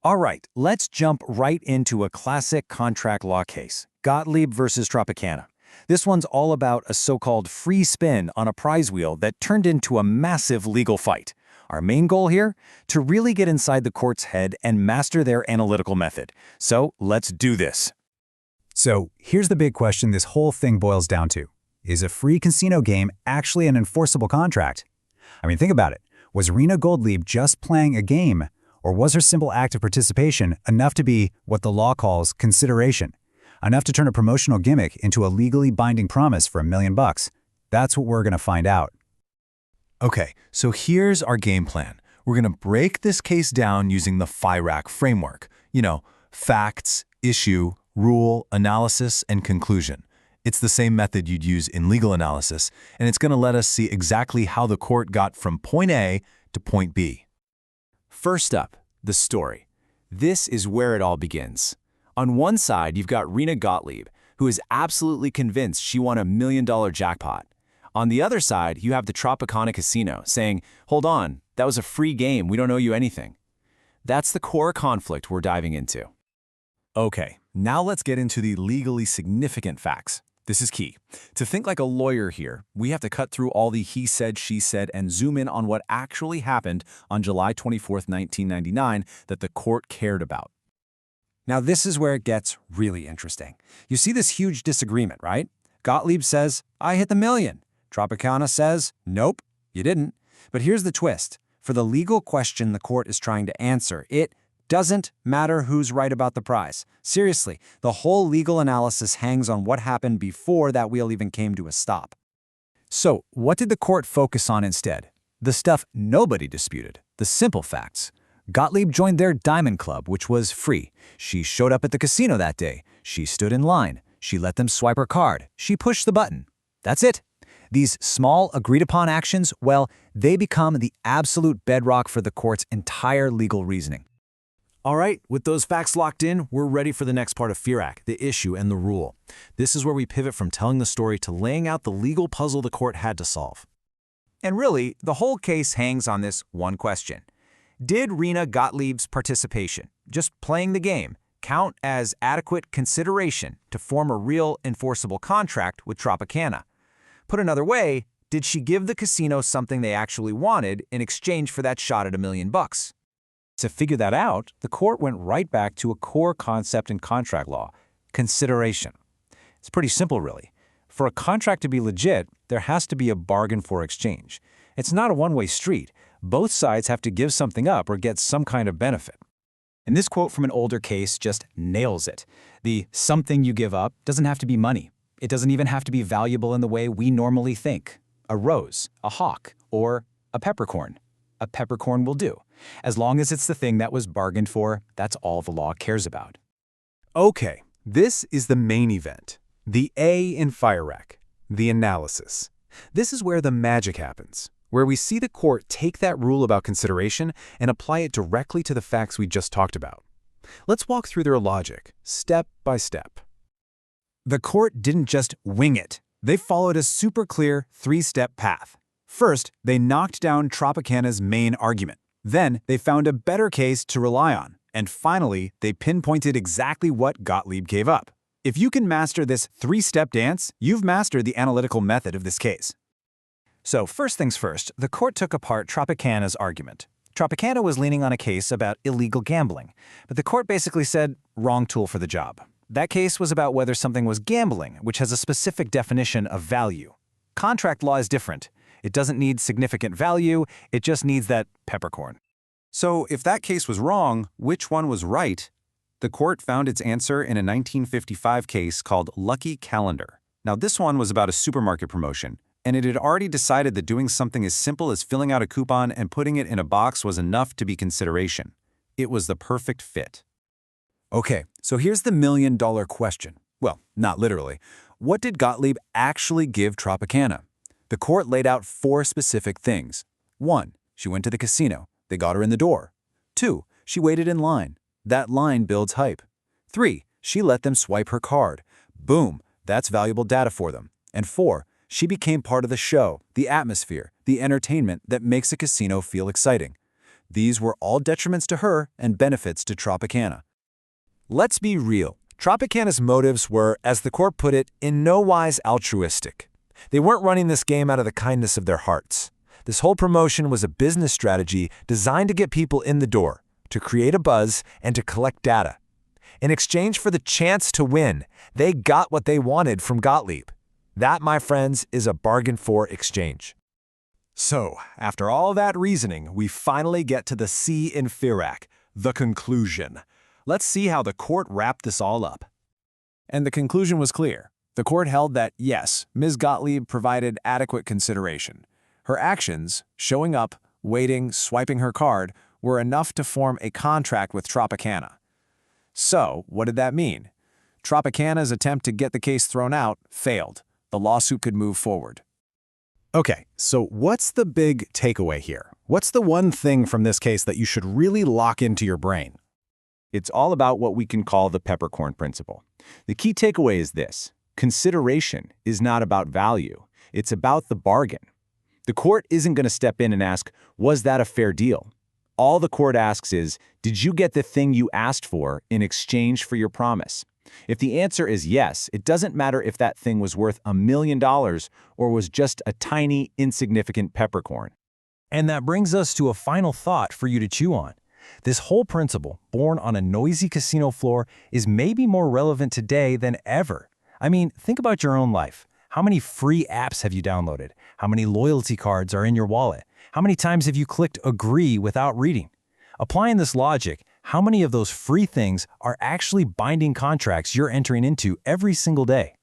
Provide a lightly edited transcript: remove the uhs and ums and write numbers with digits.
All right, let's jump right into a classic contract law case, Gottlieb versus Tropicana. This one's all about a so-called free spin on a prize wheel that turned into a massive legal fight. Our main goal here? To really get inside the court's head and master their analytical method. So let's do this. So here's the big question this whole thing boils down to. Is a free casino game actually an enforceable contract? I mean, think about it. Was Rena Gottlieb just playing a game, or was her simple act of participation enough to be what the law calls consideration? Enough to turn a promotional gimmick into a legally binding promise for $1 million? That's what we're going to find out. Okay, so here's our game plan. We're going to break this case down using the FIRAC framework. Facts, issue, rule, analysis, and conclusion. It's the same method you'd use in legal analysis, and it's going to let us see exactly how the court got from point A to point B. First up, the story. This is where it all begins. On one side, you've got Rena Gottlieb, who is absolutely convinced she won $1 million jackpot. On the other side, you have the Tropicana casino saying, hold on, that was a free game, we don't owe you anything. That's the core conflict we're diving into. Okay, now let's get into the legally significant facts. This is key. To think like a lawyer here, we have to cut through all the he said, she said, and zoom in on what actually happened on July 24, 1999 that the court cared about. Now this is where it gets really interesting. You see this huge disagreement, right? Gottlieb says, I hit the million. Tropicana says, nope, you didn't. But here's the twist. For the legal question the court is trying to answer, it doesn't matter who's right about the prize. Seriously, the whole legal analysis hangs on what happened before that wheel even came to a stop. So, what did the court focus on instead? The stuff nobody disputed, the simple facts. Gottlieb joined their Diamond Club, which was free. She showed up at the casino that day. She stood in line. She let them swipe her card. She pushed the button. That's it. These small, agreed-upon actions, well, they become the absolute bedrock for the court's entire legal reasoning. All right, with those facts locked in, we're ready for the next part of FIRAC, the issue and the rule. This is where we pivot from telling the story to laying out the legal puzzle the court had to solve. And really, the whole case hangs on this one question. Did Rena Gottlieb's participation, just playing the game, count as adequate consideration to form a real enforceable contract with Tropicana? Put another way, did she give the casino something they actually wanted in exchange for that shot at $1 million? To figure that out, the court went right back to a core concept in contract law, consideration. It's pretty simple, really. For a contract to be legit, there has to be a bargain for exchange. It's not a one-way street. Both sides have to give something up or get some kind of benefit. And this quote from an older case just nails it. The something you give up doesn't have to be money. It doesn't even have to be valuable in the way we normally think. A rose, a hawk, or a peppercorn. A peppercorn will do. As long as it's the thing that was bargained for, that's all the law cares about. Okay, this is the main event. The A in FIRAC, the analysis. This is where the magic happens, where we see the court take that rule about consideration and apply it directly to the facts we just talked about. Let's walk through their logic, step by step. The court didn't just wing it. They followed a super clear three-step path. First, they knocked down Tropicana's main argument. Then, they found a better case to rely on. And finally, they pinpointed exactly what Gottlieb gave up. If you can master this three-step dance, you've mastered the analytical method of this case. So first things first, the court took apart Tropicana's argument. Tropicana was leaning on a case about illegal gambling, but the court basically said, wrong tool for the job. That case was about whether something was gambling, which has a specific definition of value. Contract law is different. It doesn't need significant value, it just needs that peppercorn. So if that case was wrong, which one was right? The court found its answer in a 1955 case called Lucky Calendar. Now this one was about a supermarket promotion, and it had already decided that doing something as simple as filling out a coupon and putting it in a box was enough to be consideration. It was the perfect fit. Okay, so here's the million-dollar question. Well, not literally. What did Gottlieb actually give Tropicana? The court laid out 4 specific things. 1, she went to the casino. They got her in the door. 2, she waited in line. That line builds hype. 3, she let them swipe her card. Boom, that's valuable data for them. And 4, she became part of the show, the atmosphere, the entertainment that makes a casino feel exciting. These were all detriments to her and benefits to Tropicana. Let's be real. Tropicana's motives were, as the court put it, in no wise altruistic. They weren't running this game out of the kindness of their hearts. This whole promotion was a business strategy designed to get people in the door, to create a buzz, and to collect data. In exchange for the chance to win, they got what they wanted from Gottlieb. That, my friends, is a bargain for exchange. So, after all that reasoning, we finally get to the C in FIRAC, the conclusion. Let's see how the court wrapped this all up. And the conclusion was clear. The court held that, yes, Ms. Gottlieb provided adequate consideration. Her actions, showing up, waiting, swiping her card, were enough to form a contract with Tropicana. So, what did that mean? Tropicana's attempt to get the case thrown out failed. The lawsuit could move forward. Okay, so what's the big takeaway here? What's the one thing from this case that you should really lock into your brain? It's all about what we can call the peppercorn principle. The key takeaway is this: consideration is not about value. It's about the bargain. The court isn't going to step in and ask, was that a fair deal? All the court asks is, did you get the thing you asked for in exchange for your promise? If the answer is yes, it doesn't matter if that thing was worth $1 million or was just a tiny, insignificant peppercorn. And that brings us to a final thought for you to chew on. This whole principle, born on a noisy casino floor, is maybe more relevant today than ever. I mean, think about your own life. How many free apps have you downloaded? How many loyalty cards are in your wallet? How many times have you clicked agree without reading? Applying this logic, how many of those free things are actually binding contracts you're entering into every single day?